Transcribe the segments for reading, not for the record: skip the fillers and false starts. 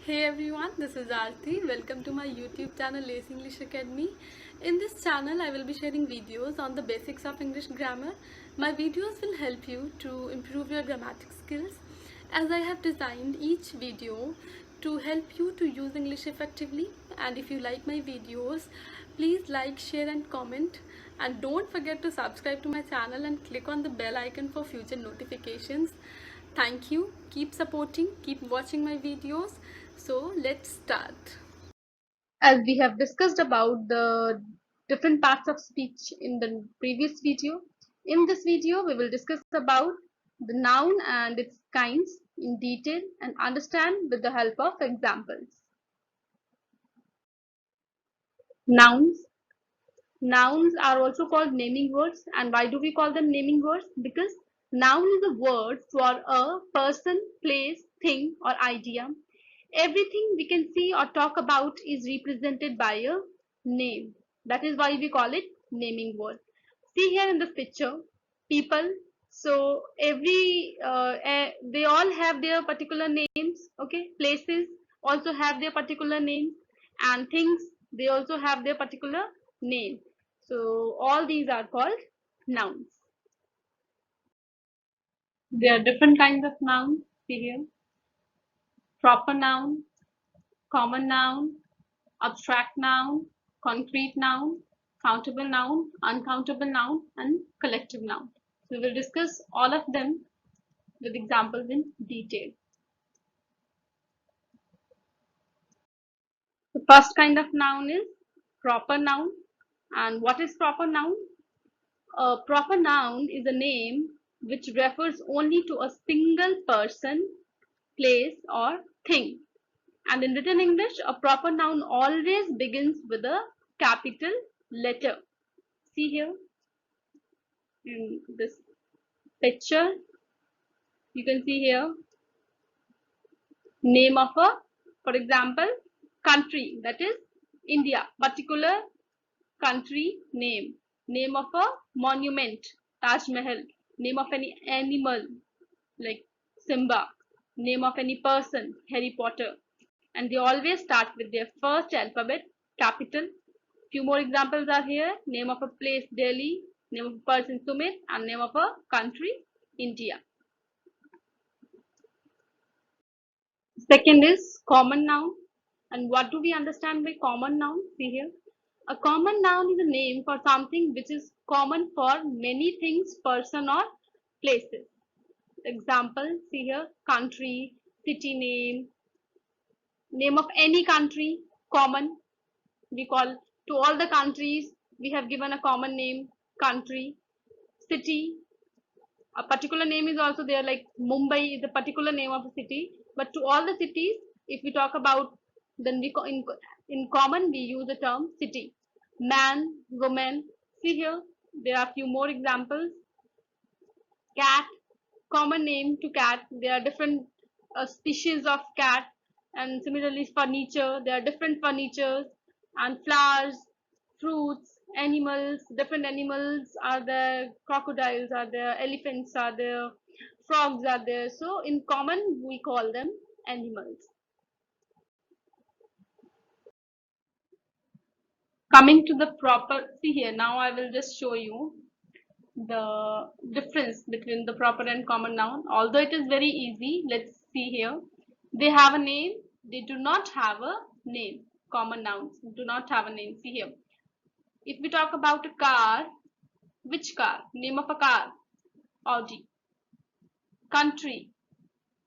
Hey everyone, this is Aarti. Welcome to my YouTube channel Ace English Academy. In this channel, I will be sharing videos on the basics of English grammar. My videos will help you to improve your grammatic skills, as I have designed each video to help you to use English effectively. And if you like my videos, please like, share and comment. And don't forget to subscribe to my channel and click on the bell icon for future notifications. Thank you. Keep supporting, keep watching my videos. So let's start. As we have discussed about the different parts of speech in the previous video, in this video we will discuss about the noun and its kinds in detail and understand with the help of examples. Nouns. Nouns are also called naming words. And why do we call them naming words? Because noun is a word for a person, place, thing or idea. Everything we can see or talk about is represented by a name. That is why we call it naming word. See here in this picture, people. So they all have their particular names. Okay, places also have their particular names, and things they also have their particular name. So all these are called nouns. There are different kinds of nouns. See here, proper noun, common noun, abstract noun, concrete noun, countable noun, uncountable noun, and collective noun. So we will discuss all of them with examples in detail. The first kind of noun is proper noun. And what is proper noun? A proper noun is a name which refers only to a single person, place, or thing. And in written English, a proper noun always begins with a capital letter. See here in this picture, you can see here name of a, for example, country, that is India, particular country name. Name of a monument, Taj Mahal. Name of any animal like Simba. Name of any person, Harry Potter. And they always start with their first alphabet, capital. Few more examples are here. Name of a place, Delhi. Name of a person, Sumit. And name of a country, India. Second is common noun. And what do we understand by common noun? See here. A common noun is a name for something which is common for many things, person or places. Example, see here, country, city name, name of any country, common. We call to all the countries, we have given a common name, country. City, a particular name is also there, like Mumbai is a particular name of a city. But to all the cities, if we talk about, then in common we use the term city. Man, woman. See here, there are few more examples. Cat, common name to cat. There are different species of cat. And similarly furniture, there are different furnitures. And flowers, fruits, animals, different animals are there, crocodiles are there, elephants are there, frogs are there. So in common we call them animals. Coming to the proper, see here, now I will just show you the difference between the proper and common noun. Although it is very easy, let's see here. They have a name, they do not have a name. Common nouns do not have a name. See here. If we talk about a car, which car? Name of a car, Audi. Country,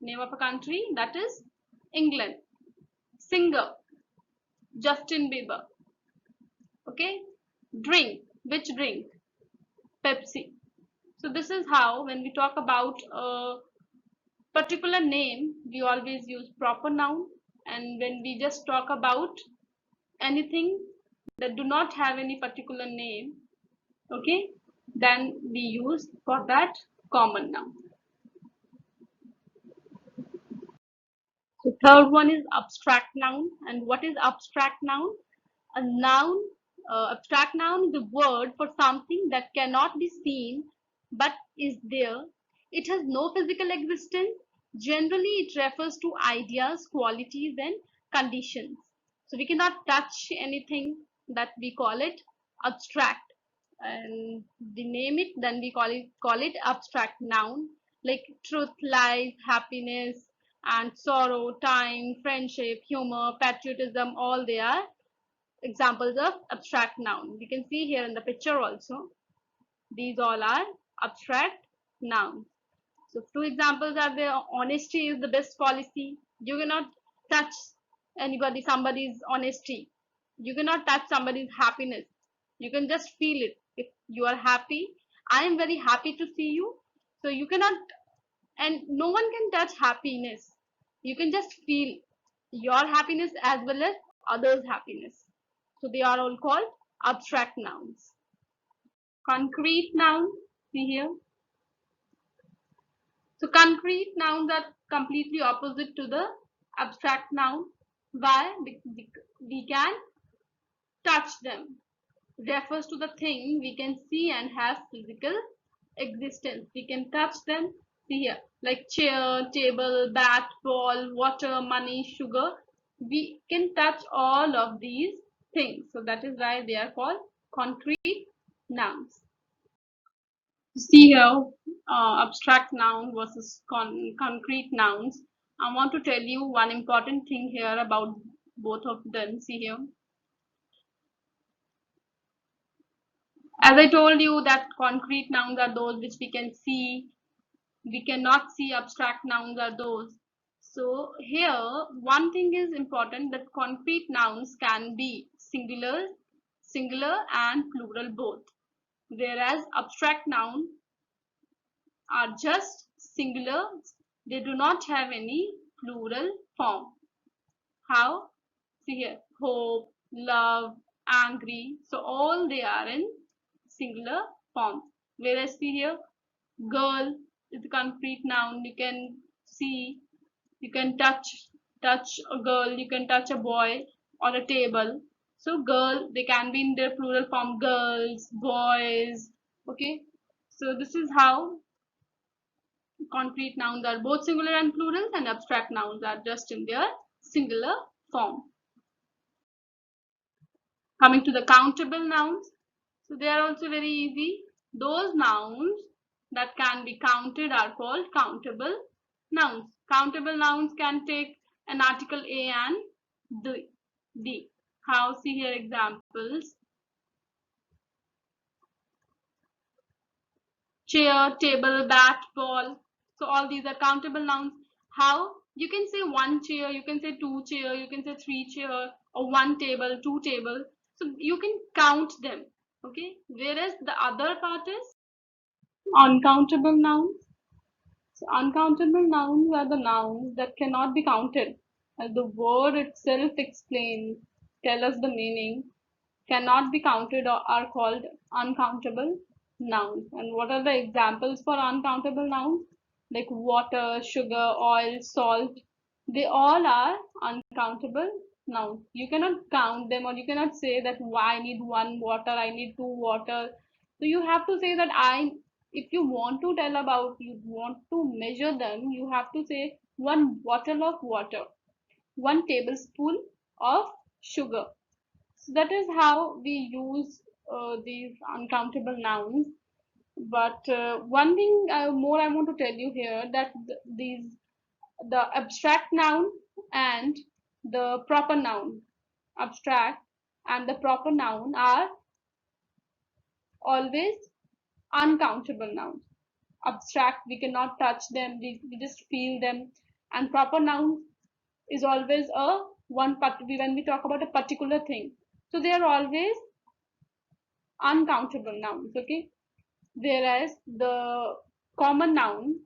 name of a country, that is England. Singer, Justin Bieber. Okay. Drink, which drink? Pepsi. So this is how when we talk about a particular name, we always use proper noun. And when we just talk about anything that do not have any particular name, okay, then we use for that common noun. So third one is abstract noun. And what is abstract noun? A noun, abstract noun is a word for something that cannot be seen but is there. It has no physical existence Generally, it refers to ideas, qualities, and conditions. So we cannot touch anything, that we call it abstract. And we name it, then we call it abstract noun. Like truth, life, happiness, and sorrow, time, friendship, humor, patriotism, all they are examples of abstract noun. We can see here in the picture also. These all are abstract nouns. So two examples are there. Honesty is the best policy. You cannot touch somebody's honesty. You cannot touch somebody's happiness. You can just feel it. If you are happy, I am very happy to see you. So you cannot, and no one can touch happiness. You can just feel your happiness as well as others' happiness. So they are all called abstract nouns. Concrete noun, see here. So concrete nouns are completely opposite to the abstract noun. Why? We can touch them. Refers to the thing we can see and have physical existence. We can touch them. See here, like chair, table, bat, ball, water, money, sugar. We can touch all of these things. So that is why they are called concrete nouns. See here, abstract noun versus concrete nouns. I want to tell you one important thing here about both of them. See here, as I told you that concrete nouns are those which we can see. We cannot see. Abstract nouns are those. So here one thing is important, that concrete nouns can be singular and plural both, whereas abstract nouns are just singular. They do not have any plural form. How? See here, hope, love, angry. So all they are in singular form. Whereas see here, girl is a concrete noun. You can see, you can touch a girl, you can touch a boy or a table. So girl, they can be in their plural form, girls, boys. Okay. So this is how concrete nouns are both singular and plural, and abstract nouns are just in their singular form. Coming to the countable nouns, so they are also very easy. Those nouns that can be counted are called countable nouns. Countable nouns can take an article A and D. How? See here examples. Chair, table, bat, ball. So all these are countable nouns. How? You can say one chair, you can say two chair, you can say three chair, or one table, two table. So you can count them. Okay. Whereas the other part is uncountable nouns. So uncountable nouns are the nouns that cannot be counted. As the word itself explains, tell us the meaning, cannot be counted or are called uncountable nouns. And what are the examples for uncountable nouns? Like water, sugar, oil, salt. They all are uncountable nouns. You cannot count them, or you cannot say that I need one water, I need two water. So you have to say that if you want to tell about, you want to measure them, you have to say one bottle of water, one tablespoon of sugar. So that is how we use these uncountable nouns. But one thing more I want to tell you here, that the abstract noun and the proper noun, abstract and the proper noun are always uncountable nouns. Abstract, we cannot touch them, we just feel them, and proper noun is always a one part when we talk about a particular thing. So they are always uncountable nouns. Okay. Whereas the common noun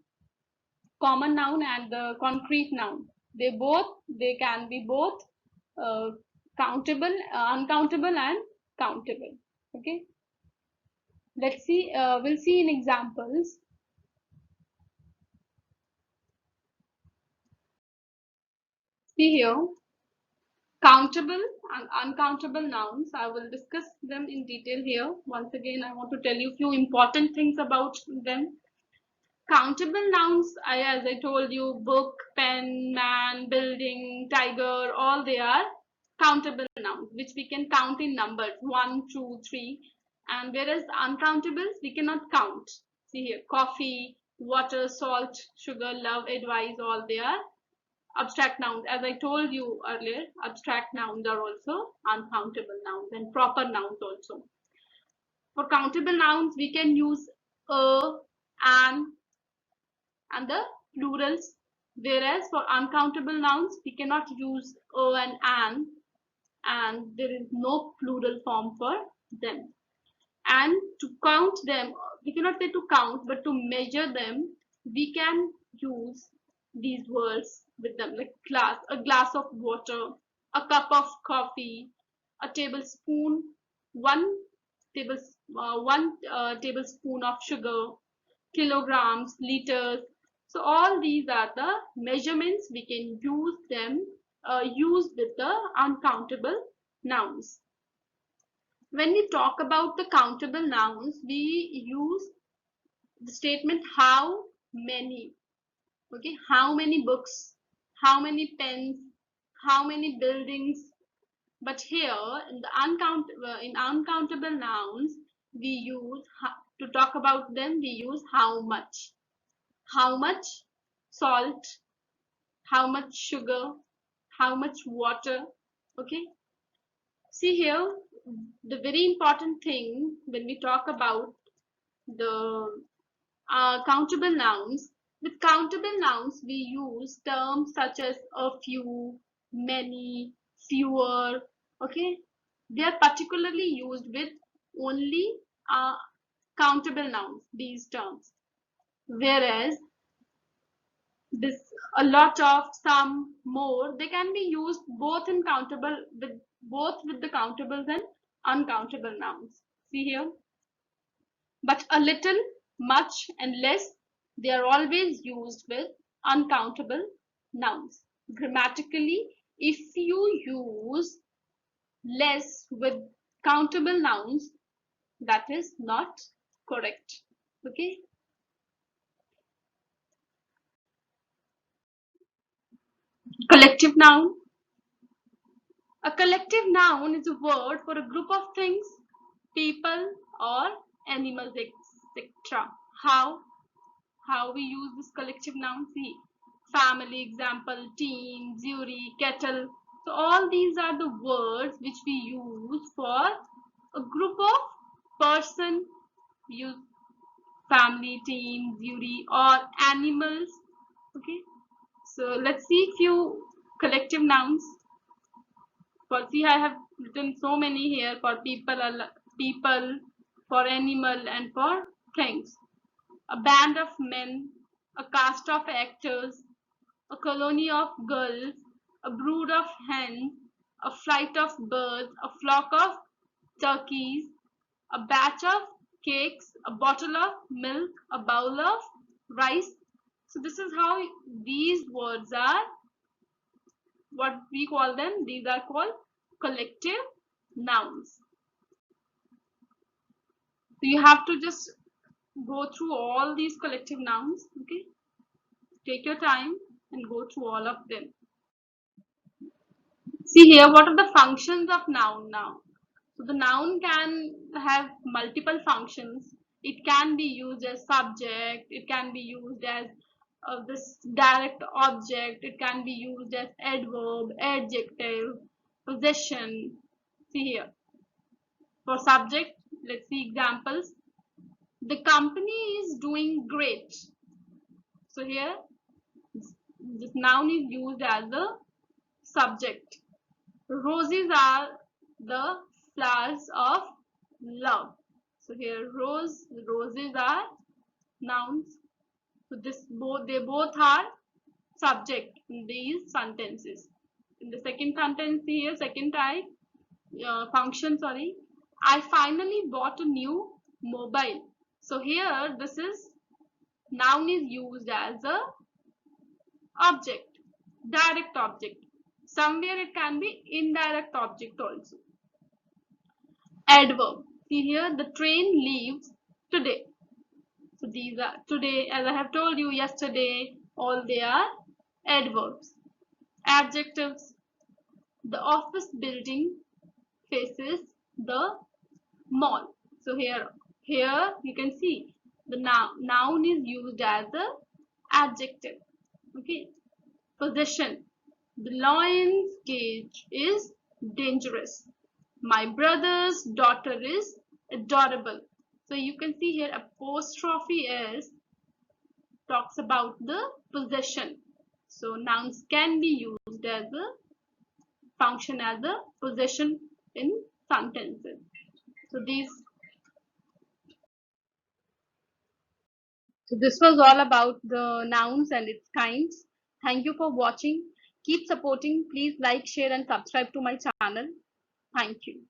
and the concrete noun, they can be both uh, countable, uncountable and countable. Okay. Let's see, we'll see in examples. See here, countable and uncountable nouns. I will discuss them in detail here. Once again, I want to tell you a few important things about them. Countable nouns, as I told you, book, pen, man, building, tiger, all they are countable nouns, which we can count in numbers, 1, 2, 3. And whereas uncountables, we cannot count. See here, coffee, water, salt, sugar, love, advice, all they are abstract nouns. As I told you earlier, abstract nouns are also uncountable nouns and proper nouns also. For countable nouns, we can use a, an, and the plurals, whereas for uncountable nouns we cannot use a and an, and there is no plural form for them. And to count them, we cannot say to count, but to measure them we can use these words with them, like glass, a glass of water, a cup of coffee, a tablespoon, one tablespoon of sugar, kilograms, liters. So all these are the measurements we can use them, use with the uncountable nouns. When we talk about the countable nouns, we use the statement how many. Okay, how many books, how many pens, how many buildings. But here in the uncountable nouns, we use to talk about them. We use how much salt, how much sugar, how much water. Okay, see here, the very important thing when we talk about the countable nouns, with countable nouns we use terms such as a few, many, fewer. Okay, they are particularly used with only countable nouns, these terms, whereas this a lot of, some, more, they can be used both in countable with both with the countables and uncountable nouns. See here, but a little, much, and less, they are always used with uncountable nouns. Grammatically, if you use less with countable nouns, that is not correct. Okay. Collective noun. A collective noun is a word for a group of things, people, or animals, etc. How we use this collective noun? See, family, example, team, jury, kettle. So all these are the words which we use for a group of person. We use family, team, jury, or animals. Okay. So let's see few collective nouns. For see, I have written so many here for people, for animal, and for things. A band of men, a cast of actors, a colony of gulls, a brood of hens, a flight of birds, a flock of turkeys, a batch of cakes, a bottle of milk, a bowl of rice. So this is how these words are, what we call them. These are called collective nouns. So you have to just go through all these collective nouns. Okay, take your time and go through all of them. See here, what are the functions of noun now? So the noun can have multiple functions. It can be used as subject, it can be used as this direct object, it can be used as adverb, adjective, possession. See here, for subject, let's see examples. The company is doing great. So here, this noun is used as a subject. Roses are the flowers of love. So here roses are nouns. So they both are subject in these sentences. In the second sentence here, second type function, sorry. I finally bought a new mobile. So here this is noun is used as a object, direct object. Somewhere it can be indirect object also. Adverb. See here, the train leaves today. So these are today, as I have told you yesterday, all they are adverbs. Adjectives. The office building faces the mall. So here you can see the noun is used as the adjective. Okay. Possession. The lion's cage is dangerous. My brother's daughter is adorable. So you can see here apostrophe s talks about the possession. So nouns can be used as a function as a possession in sentences. So this was all about the nouns and its kinds. Thank you for watching. Keep supporting. Please like, share and subscribe to my channel. Thank you.